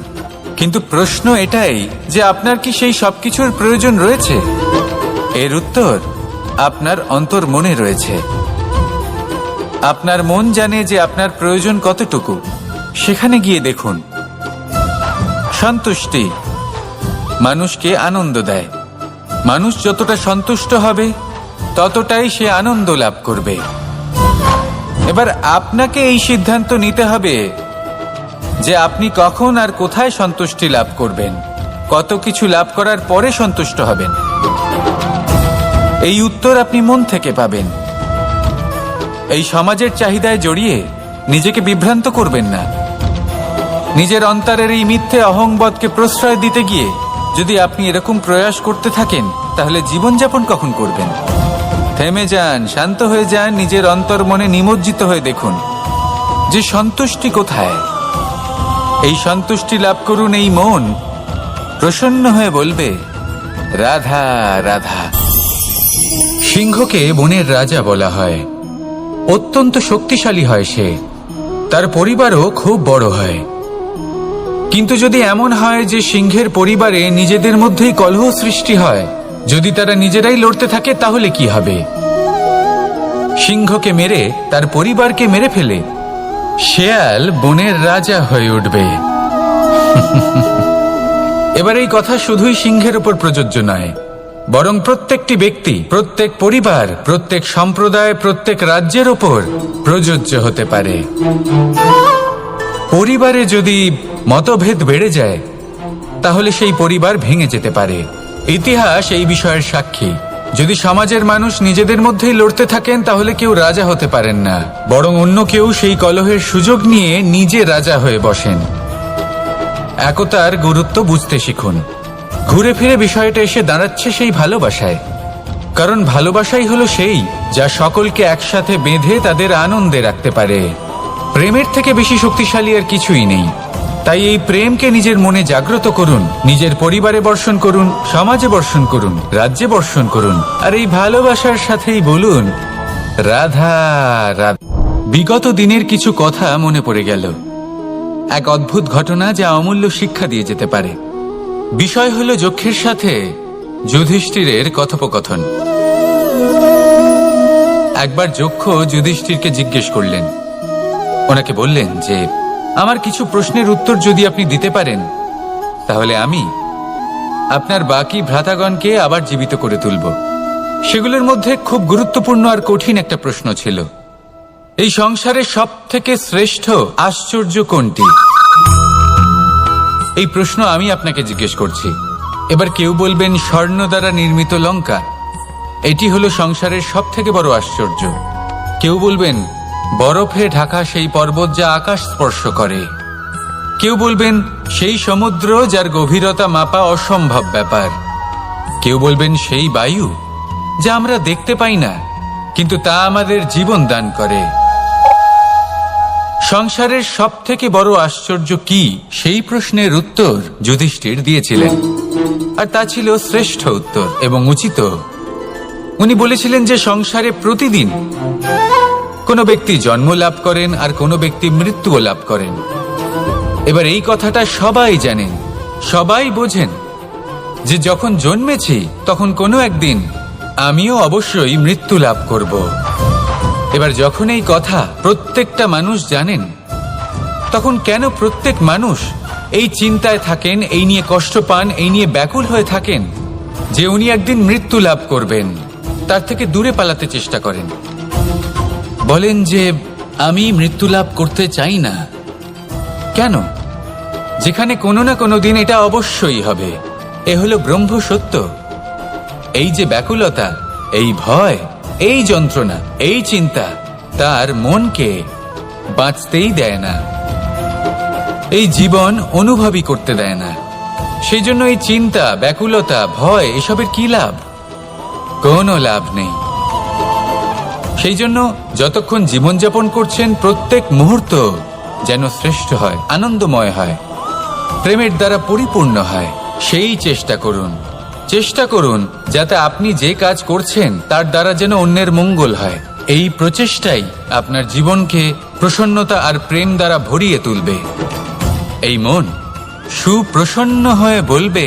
কিন্তু প্রশ্ন এটাই যে আপনার কি সেই সবকিছুর প্রয়োজন রয়েছে? এর উত্তর আপনার অন্তর মনে রয়েছে। আপনার মন জানে যে আপনার প্রয়োজন কতটুকু। সেখানে গিয়ে দেখুন। সন্তুষ্টি মানুষকে আনন্দ দেয়। মানুষ যতটা সন্তুষ্ট হবে ততটাই সে আনন্দ লাভ করবে। এবার আপনাকে এই সিদ্ধান্ত নিতে হবে যে আপনি কখন আর কোথায় সন্তুষ্টি লাভ করবেন, কত কিছু লাভ করার পরে সন্তুষ্ট হবেন। এই উত্তর আপনি মন থেকে পাবেন। এই সমাজের চাহিদায় জড়িয়ে নিজেকে বিভ্রান্ত করবেন না। নিজের অন্তরের এই মিথ্যে অহংবোধকে প্রশ্রয় দিতে গিয়ে যদি আপনি এরকম প্রয়াস করতে থাকেন, তাহলে জীবনযাপন কখন করবেন? থেমে যান, শান্ত হয়ে যান, নিজের অন্তর মনে নিমজ্জিত হয়ে দেখুন যে সন্তুষ্টি কোথায়। এই সন্তুষ্টি লাভ করুন। এই মন প্রসন্ন হয়ে বলবে, রাধা রাধা। সিংহকে বনের রাজা বলা হয়। অত্যন্ত শক্তিশালী হয় সে, তার পরিবারও খুব বড় হয়। কিন্তু যদি এমন হয় যে সিংহের পরিবারে নিজেদের মধ্যেই কলহ সৃষ্টি হয়, যদি তারা নিজেরাই লড়তে থাকে, তাহলে কি হবে? সিংহকে মেরে তার পরিবারকে মেরে ফেলে শেয়াল বনের রাজা হয়ে উঠবে। এবার এই কথা শুধুই সিংহের উপর প্রযোজ্য নয়, বরং প্রত্যেকটি ব্যক্তি, প্রত্যেক পরিবার, প্রত্যেক সম্প্রদায়, প্রত্যেক রাজ্যের ওপর প্রযোজ্য হতে পারে। পরিবারে যদি মতভেদ বেড়ে যায়, তাহলে সেই পরিবার ভেঙে যেতে পারে। ইতিহাস এই বিষয়ের সাক্ষী। যদি সমাজের মানুষ নিজেদের মধ্যেই লড়তে থাকেন, তাহলে কেউ রাজা হতে পারেন না, বরং অন্য কেউ সেই কলহের সুযোগ নিয়ে নিজে রাজা হয়ে বসেন। একতার গুরুত্ব বুঝতে শিখুন। ঘুরে ফিরে বিষয়টা এসে দাঁড়াচ্ছে সেই ভালোবাসায়, কারণ ভালোবাসাই হলো সেই যা সকলকে একসাথে বেঁধে তাদের আনন্দে রাখতে পারে। প্রেমের থেকে বেশি শক্তিশালী আর কিছুই নেই। তাই এই প্রেমকে নিজের মনে জাগ্রত করুন, নিজের পরিবারে বর্ষণ করুন, সমাজে বর্ষণ করুন, রাজ্যে বর্ষণ করুন, আর এই ভালোবাসার সাথেই বলুন, রাধা রাধা। বিগত দিনের কিছু কথা মনে পড়ে গেল। এক অদ্ভুত ঘটনা যা অমূল্য শিক্ষা দিয়ে যেতে পারে। বিষয় হলো যক্ষের সাথে যুধিষ্ঠিরের কথোপকথন। একবার যক্ষ যুধিষ্ঠিরকে জিজ্ঞেস করলেন, ওনাকে বললেন যে, আমার কিছু প্রশ্নের উত্তর যদি আপনি দিতে পারেন, তাহলে আমি আপনার বাকি ভ্রাতাগণকে আবার জীবিত করে তুলব। সেগুলোর মধ্যে খুব গুরুত্বপূর্ণ আর কঠিন একটা প্রশ্ন ছিল, এই সংসারের সব থেকে শ্রেষ্ঠ আশ্চর্য কোনটি? এই প্রশ্ন আমি আপনাকে জিজ্ঞেস করছি। এবার কেউ বলবেন স্বর্ণ দ্বারা নির্মিত লঙ্কা, এটি হলো সংসারের সব থেকে বড় আশ্চর্য। কেউ বলবেন বরফে ঢাকা সেই পর্বত যা আকাশ স্পর্শ করে। কেউ বলবেন সেই সমুদ্র যার গভীরতা মাপা অসম্ভব ব্যাপার। কেউ বলবেন সেই বায়ু যা আমরা দেখতে পাই না, কিন্তু তা আমাদের জীবন দান করে। সংসারের সব থেকে বড় আশ্চর্য কি, সেই প্রশ্নের উত্তর যুধিষ্ঠির দিয়েছিলেন, আর তা ছিল শ্রেষ্ঠ উত্তর এবং উচিত। উনি বলেছিলেন যে সংসারে প্রতিদিন কোনো ব্যক্তি জন্ম লাভ করেন আর কোনো ব্যক্তি মৃত্যুও লাভ করেন। এবার এই কথাটা সবাই জানেন, সবাই বোঝেন যে যখন জন্মেছি তখন কোনো একদিন আমিও অবশ্যই মৃত্যু লাভ করব। এবার যখন এই কথা প্রত্যেকটা মানুষ জানেন, তখন কেন প্রত্যেক মানুষ এই চিন্তায় থাকেন, এই নিয়ে কষ্ট পান, এই নিয়ে ব্যাকুল হয়ে থাকেন যে উনি একদিন মৃত্যু লাভ করবেন, তার থেকে দূরে পালাতে চেষ্টা করেন? বলেন যে আমি মৃত্যু লাভ করতে চাই না। কেন? যেখানে কোনো না কোনো দিন এটা অবশ্যই হবে। এ হলো ব্রহ্ম সত্য। এই যে ব্যাকুলতা, এই ভয়, এই যন্ত্রণা, এই চিন্তা তার মনকে বাঁচতেই দেয় না, এই জীবন অনুভবই করতে দেয় না। সেই জন্য এই চিন্তা, ব্যাকুলতা, ভয়, এসবের কি লাভ? কোনো লাভ নেই। সেই জন্য যতক্ষণ জীবনযাপন করছেন, প্রত্যেক মুহূর্ত যেন শ্রেষ্ঠ হয়, আনন্দময় হয়, প্রেমের দ্বারা পরিপূর্ণ হয়, সেই চেষ্টা করুন। চেষ্টা করুন যাতে আপনি যে কাজ করছেন তার দ্বারা যেন অন্যের মঙ্গল হয়। এই প্রচেষ্টাই আপনার জীবনকে প্রসন্নতা আর প্রেম দ্বারা ভরিয়ে তুলবে। এই মন সুপ্রসন্ন হয়ে বলবে,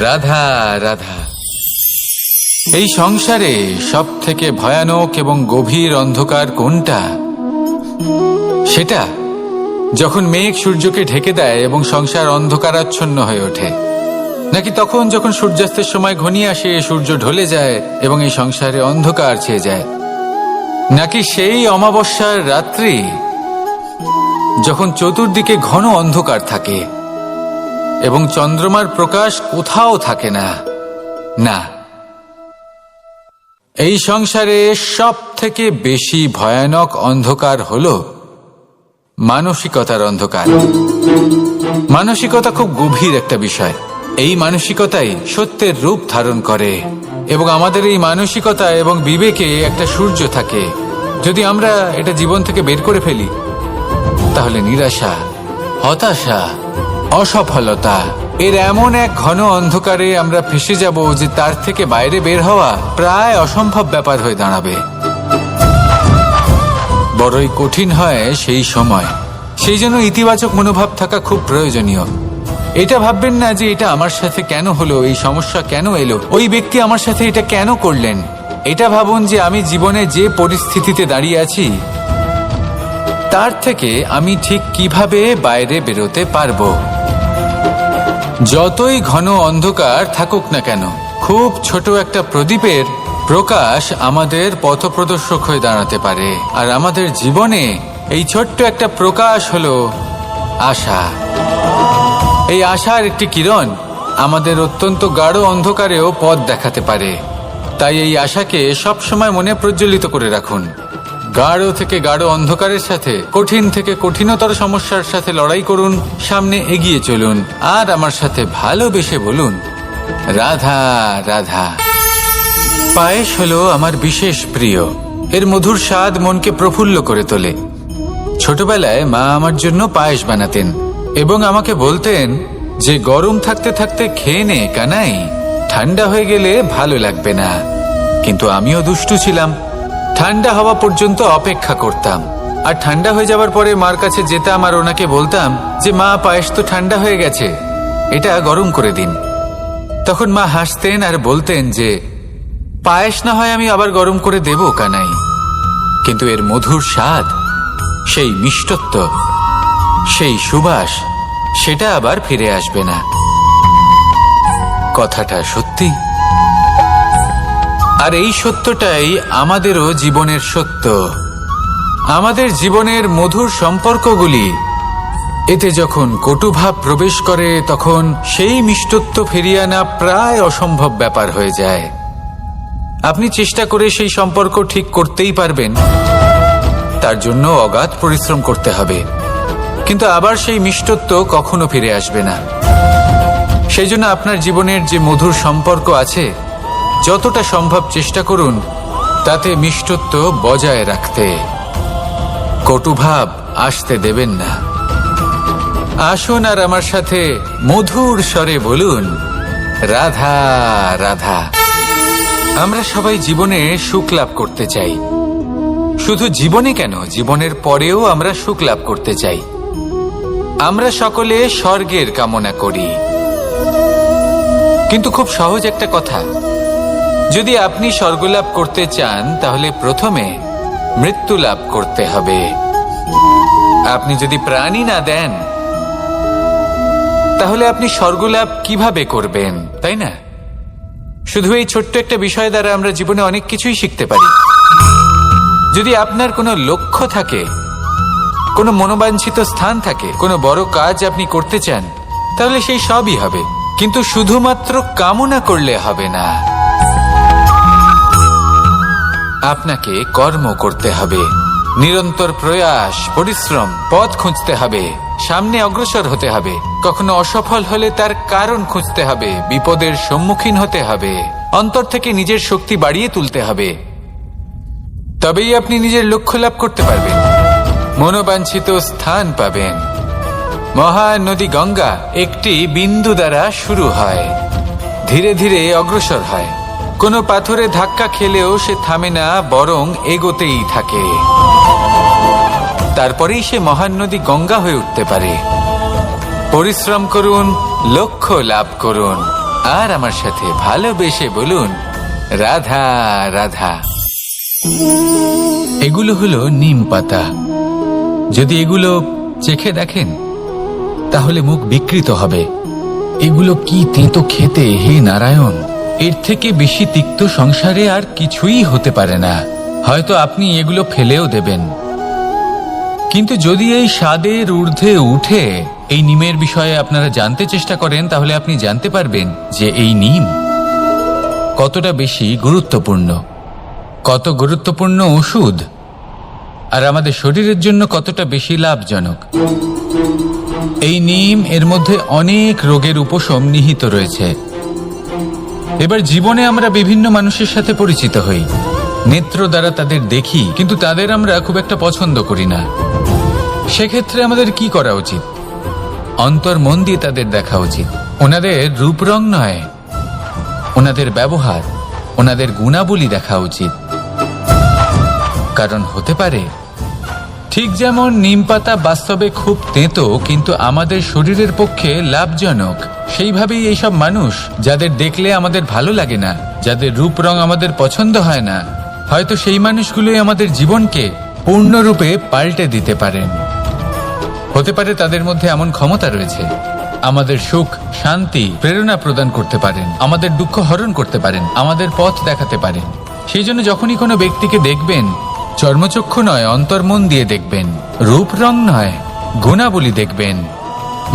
রাধা রাধা। এই সংসারে সব থেকে ভয়ানক এবং গভীর অন্ধকার কোনটা? সেটা যখন মেঘ সূর্যকে ঢেকে দেয় এবং সংসার অন্ধকারাচ্ছন্ন হয়ে ওঠে, নাকি তখন যখন সূর্যাস্তের সময় ঘনিয়ে আসে, সূর্য ঢলে যায় এবং এই সংসারে অন্ধকার ছেয়ে যায়, নাকি সেই অমাবস্যার রাত্রি যখন চতুর্দিকে ঘন অন্ধকার থাকে এবং চন্দ্রমার প্রকাশ কোথাও থাকে না? না, এই সংসারে সব থেকে বেশি ভয়ানক অন্ধকার হলো মানসিকতার অন্ধকার। মানসিকতা খুব গভীর একটা বিষয়। এই মানসিকতাই সত্যের রূপ ধারণ করে এবং আমাদের এই মানসিকতা এবং বিবেকে একটা সূর্য থাকে। যদি আমরা এটা জীবন থেকে বের করে ফেলি তাহলে নিরাশা, হতাশা, অসফলতা এর এমন এক ঘন অন্ধকারে আমরা ফেসে যাব যে তার থেকে বাইরে বের হওয়া প্রায় অসম্ভব ব্যাপার হয়ে দাঁড়াবে। বড়ই কঠিন হয় সেই সময়। সেই জন্য ইতিবাচক মনোভাব থাকা খুব প্রয়োজনীয়। এটা ভাববেন না যে এটা আমার সাথে কেন হলো, এই সমস্যা কেন এলো, ওই ব্যক্তি আমার সাথে এটা কেন করলেন। এটা ভাবুন যে আমি জীবনে যে পরিস্থিতিতে দাঁড়িয়ে আছি তার থেকে আমি ঠিক কিভাবে বাইরে বেরোতে পারবো। যতই ঘন অন্ধকার থাকুক না কেন, খুব ছোট একটা প্রদীপের প্রকাশ আমাদের পথপ্রদর্শক হয়ে দাঁড়াতে পারে। আর আমাদের জীবনে এই ছোট্ট একটা প্রকাশ হলো আশা। এই আশার একটি কিরণ আমাদের অত্যন্ত গাঢ় অন্ধকারেও পথ দেখাতে পারে। তাই এই আশাকে সবসময় মনে প্রজ্বলিত করে রাখুন। গাঢ় থেকে গাঢ় অন্ধকারের সাথে, কঠিন থেকে কঠিনতর সমস্যার সাথে লড়াই করুন, সামনে এগিয়ে চলুন আর আমার সাথে ভালোবেসে বলুন, রাধা রাধা। পায়েস হলো আমার বিশেষ প্রিয়। এর মধুর স্বাদ মনকে প্রফুল্ল করে তোলে। ছোটবেলায় মা আমার জন্য পায়েস বানাতেন এবং আমাকে বলতেন যে গরম থাকতে থাকতে খেয়ে নে কানাই, ঠান্ডা হয়ে গেলে ভালো লাগবে না। কিন্তু আমিও দুষ্টু ছিলাম। ঠান্ডা হওয়া পর্যন্ত অপেক্ষা করতাম আর ঠান্ডা হয়ে যাওয়ার পরে মার কাছে যেতাম আর ওনাকে বলতাম যে মা, পায়েস তো ঠান্ডা হয়ে গেছে, এটা গরম করে দিন। তখন মা হাসতেন আর বলতেন যে পায়েস না হয় আমি আবার গরম করে দেব কানাই, কিন্তু এর মধুর স্বাদ, সেই মিষ্টত্ব, সেই সুবাস, সেটা আবার ফিরে আসবে না। কথাটা সত্যি। আর এই সত্যটাই আমাদেরও জীবনের সত্য। আমাদের জীবনের মধুর সম্পর্কগুলি, এতে যখন কটুভাব প্রবেশ করে তখন সেই মিষ্টত্ব ফিরিয়ে আনা প্রায় অসম্ভব ব্যাপার হয়ে যায়। আপনি চেষ্টা করে সেই সম্পর্ক ঠিক করতেই পারবেন, তার জন্য অগাধ পরিশ্রম করতে হবে, কিন্তু আবার সেই মিষ্টত্ব কখনো ফিরে আসবে না। সেই জন্য আপনার জীবনের যে মধুর সম্পর্ক আছে, যতটা সম্ভব চেষ্টা করুন তাতে মিষ্টত্ব বজায় রাখতে। কটুভাব আসতে দেবেন না। আসুন আর আমার সাথে মধুর স্বরে বলুন, রাধা রাধা। আমরা সবাই জীবনে সুখ লাভ করতে চাই। শুধু জীবনে কেন, জীবনের পরেও আমরা সুখ লাভ করতে চাই। আমরা সকলে স্বর্গের কামনা করি। কিন্তু খুব সহজ একটা কথা, যদি আপনি স্বর্গ লাভ করতে চান তাহলে প্রথমে মৃত্যু লাভ করতে হবে। আপনি যদি প্রাণই না দেন তাহলে আপনি স্বর্গ লাভ কিভাবে করবেন, তাই না? শুধু এই ছোট্ট একটা বিষয় দ্বারা আমরা জীবনে অনেক কিছুই শিখতে পারি। যদি আপনার কোনো লক্ষ্য থাকে, কোনো মনোবাঞ্ছিত স্থান থাকে, কোনো বড় কাজ আপনি করতে চান, তাহলে সেই সবই হবে। কিন্তু শুধুমাত্র কামনা করলে হবে না, আপনাকে কর্ম করতে হবে। নিরন্তর প্রয়াস, পরিশ্রম, পথ খুঁজতে হবে, সামনে অগ্রসর হতে হবে। কখনো অসফল হলে তার কারণ খুঁজতে হবে, বিপদের সম্মুখীন হতে হবে, অন্তর থেকে নিজের শক্তি বাড়িয়ে তুলতে হবে। তবেই আপনি নিজের লক্ষ্য লাভ করতে পারবেন, মনোবাঞ্ছিত স্থান পাবেন। মহান নদী গঙ্গা একটি বিন্দু দ্বারা শুরু হয়, ধীরে ধীরে অগ্রসর হয়। কোনো পাথরে ধাক্কা খেলেও সে থামে না, বরং এগোতেই থাকে। তারপরেই সে মহান নদী গঙ্গা হয়ে উঠতে পারে। পরিশ্রম করুন, লক্ষ্য লাভ করুন, আর আমার সাথে ভালোবেসে বলুন, রাধা রাধা। এগুলো হলো নিম পাতা। যদি এগুলো চেখে দেখেন তাহলে মুখ বিকৃত হবে। এগুলো কি তেতো খেতে, হে নারায়ণ! এর থেকে বেশি তিক্ত সংসারে আর কিছুই হতে পারে না। হয়তো আপনি এগুলো ফেলেও দেবেন, কিন্তু যদি এই স্বাদের ঊর্ধ্বে উঠে এই নিমের বিষয়ে আপনারা জানতে চেষ্টা করেন তাহলে আপনি জানতে পারবেন যে এই নিম কতটা বেশি গুরুত্বপূর্ণ। কত গুরুত্বপূর্ণ ওষুধ আর আমাদের শরীরের জন্য কতটা বেশি লাভজনক। এই নিম এর মধ্যে অনেক রোগের উপশম নিহিত রয়েছে। এবার জীবনে আমরা বিভিন্ন মানুষের সাথে পরিচিত হই, নেত্র দ্বারা তাদের দেখি, কিন্তু তাদের আমরা খুব একটা পছন্দ করি না। সেক্ষেত্রে আমাদের কি করা উচিত? অন্তর মন দিয়ে তাদের দেখা উচিত। ওনাদের রূপ রং নয়, ওনাদের ব্যবহার, ওনাদের গুণাবলী দেখা উচিত। কারণ হতে পারে ঠিক যেমন নিম পাতা বাস্তবে খুব তেঁতো কিন্তু আমাদের শরীরের পক্ষে লাভজনক, সেইভাবেই এইসব মানুষ যাদের দেখলে আমাদের ভালো লাগে না, যাদের রূপ রং আমাদের পছন্দ হয় না, হয়তো সেই মানুষগুলোই আমাদের জীবনকে পূর্ণরূপে পাল্টে দিতে পারেন। হতে পারে তাদের মধ্যে এমন ক্ষমতা রয়েছে, আমাদের সুখ, শান্তি, প্রেরণা প্রদান করতে পারেন, আমাদের দুঃখ হরণ করতে পারেন, আমাদের পথ দেখাতে পারেন। সেই জন্য যখনই কোনো ব্যক্তিকে দেখবেন, চর্মচক্ষু নয়, অন্তর্মন দিয়ে দেখবেন, রূপ রং নয়, গুণাবলী দেখবেন,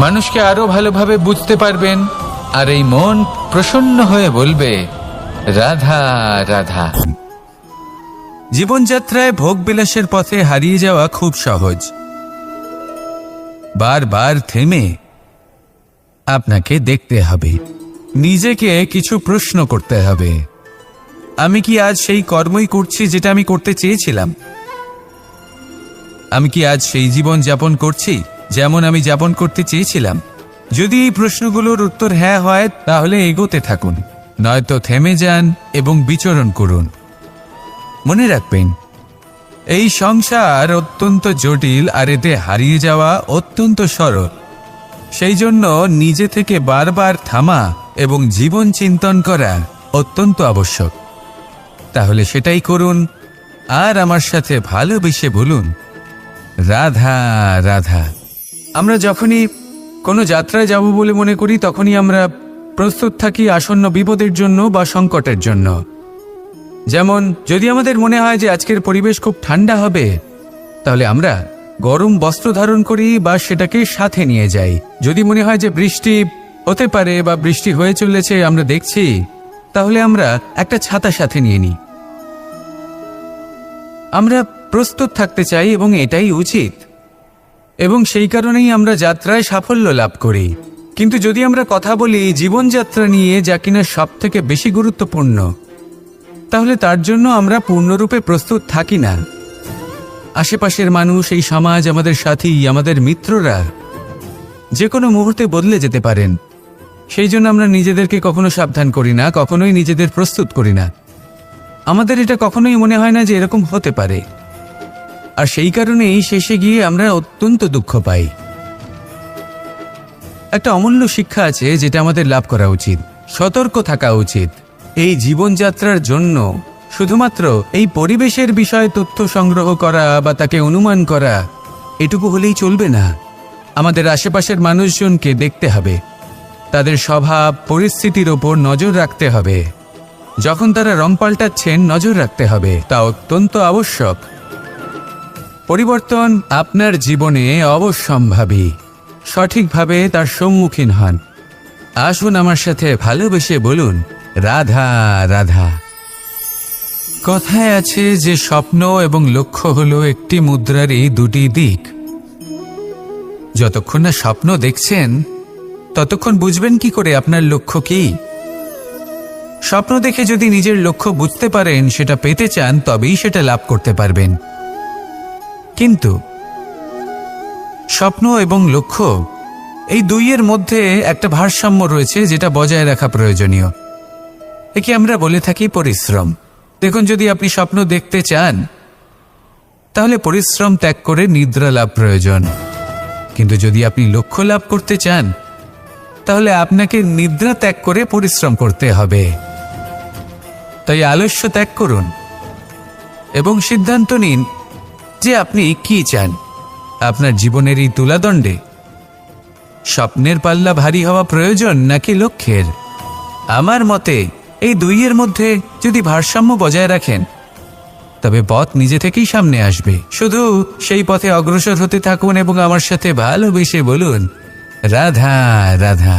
মানুষকে আরো ভালোভাবে বুঝতে পারবেন। আর এই মন প্রসন্ন হয়ে বলবে, রাধা রাধা। জীবনযাত্রায় ভোগ বিলাসের পথে হারিয়ে যাওয়া খুব সহজ। বারবার থেমে আপনাকে দেখতে হবে, নিজেকে কিছু প্রশ্ন করতে হবে। আমি কি আজ সেই কর্মই করছি যেটা আমি করতে চেয়েছিলাম? আমি কি আজ সেই জীবন যাপন করছি যেমন আমি যাপন করতে চেয়েছিলাম? যদি এই প্রশ্নগুলোর উত্তর হ্যাঁ হয়, তাহলে এগোতে থাকুন, নয়তো থেমে যান এবং বিচরণ করুন। মনে রাখবেন, এই সংসার অত্যন্ত জটিল আর এতে হারিয়ে যাওয়া অত্যন্ত সরল। সেই জন্য নিজে থেকে বারবার থামা এবং জীবন চিন্তন করা অত্যন্ত আবশ্যক। তাহলে সেটাই করুন আর আমার সাথে ভালোবেসে বলুন, রাধা রাধা। আমরা যখনই কোনো যাত্রায় যাব বলে মনে করি, তখনই আমরা প্রস্তুত থাকি আসন্ন বিপদের জন্য বা সংকটের জন্য। যেমন যদি আমাদের মনে হয় যে আজকের পরিবেশ খুব ঠান্ডা হবে, তাহলে আমরা গরম বস্ত্র ধারণ করি বা সেটাকে সাথে নিয়ে যাই। যদি মনে হয় যে বৃষ্টি হতে পারে বা বৃষ্টি হয়ে চলেছে, আমরা দেখছি, তাহলে আমরা একটা ছাতা সাথে নিয়ে নিই। আমরা প্রস্তুত থাকতে চাই এবং এটাই উচিত, এবং সেই কারণেই আমরা যাত্রায় সাফল্য লাভ করি। কিন্তু যদি আমরা কথা বলি জীবনযাত্রা নিয়ে, যা কিনা সব থেকে বেশি গুরুত্বপূর্ণ, তাহলে তার জন্য আমরা পূর্ণরূপে প্রস্তুত থাকি না। আশেপাশের মানুষ, এই সমাজ, আমাদের সাথী, আমাদের মিত্ররা যে কোনো মুহূর্তে বদলে যেতে পারেন। সেই জন্য আমরা নিজেদেরকে কখনো সাবধান করি না, কখনোই নিজেদের প্রস্তুত করি না। আমাদের এটা কখনোই মনে হয় না যে এরকম হতে পারে, আর সেই কারণেই শেষে গিয়ে আমরা অত্যন্ত দুঃখ পাই। একটা অমূল্য শিক্ষা আছে যেটা আমাদের লাভ করা উচিত, সতর্ক থাকা উচিত। এই জীবনযাত্রার জন্য শুধুমাত্র এই পরিবেশের বিষয়ে তথ্য সংগ্রহ করা বা তাকে অনুমান করা, এটুকু হলেই চলবে না। আমাদের আশেপাশের মানুষজনকে দেখতে হবে, তাদের স্বভাব, পরিস্থিতির ওপর নজর রাখতে হবে। যখন তারা রং পাল্টাচ্ছেন, নজর রাখতে হবে, তা অত্যন্ত আবশ্যক। পরিবর্তন আপনার জীবনে অবশ্যম্ভাবী, সঠিকভাবে তার সম্মুখীন হন। আসুন আমার সাথে ভালোবেসে বলুন, রাধা রাধা। কথায় আছে যে স্বপ্ন এবং লক্ষ্য হলো একটি মুদ্রারই দুটি দিক। যতক্ষণ না স্বপ্ন দেখছেন, ততক্ষণ বুঝবেন কি করে আপনার লক্ষ্য কি? স্বপ্ন দেখে যদি নিজের লক্ষ্য বুঝতে পারেন, সেটা পেতে চান, তবেই সেটা লাভ করতে পারবেন। কিন্তু স্বপ্ন এবং লক্ষ্য, এই দুইয়ের মধ্যে একটা ভারসাম্য রয়েছে যেটা বজায় রাখা প্রয়োজনীয়। একে আমরা বলে থাকি পরিশ্রম। দেখুন, যদি আপনি স্বপ্ন দেখতে চান, তাহলে পরিশ্রম ত্যাগ করে নিদ্রা লাভ প্রয়োজন। কিন্তু যদি আপনি লক্ষ্য লাভ করতে চান, তাহলে আপনাকে নিদ্রা ত্যাগ করে পরিশ্রম করতে হবে। তাই আলস্য ত্যাগ করুন এবং সিদ্ধান্ত নিন যে আপনি কি চান। আপনার জীবনের এই তুলাদণ্ডে স্বপ্নের পাল্লা ভারী হওয়া প্রয়োজন নাকি লক্ষ্যের? আমার মতে এই দুইয়ের মধ্যে যদি ভারসাম্য বজায় রাখেন, তবে পথ নিজে থেকেই সামনে আসবে। শুধু সেই পথে অগ্রসর হতে থাকুন এবং আমার সাথে ভালোবেসে বলুন, রাধা রাধা।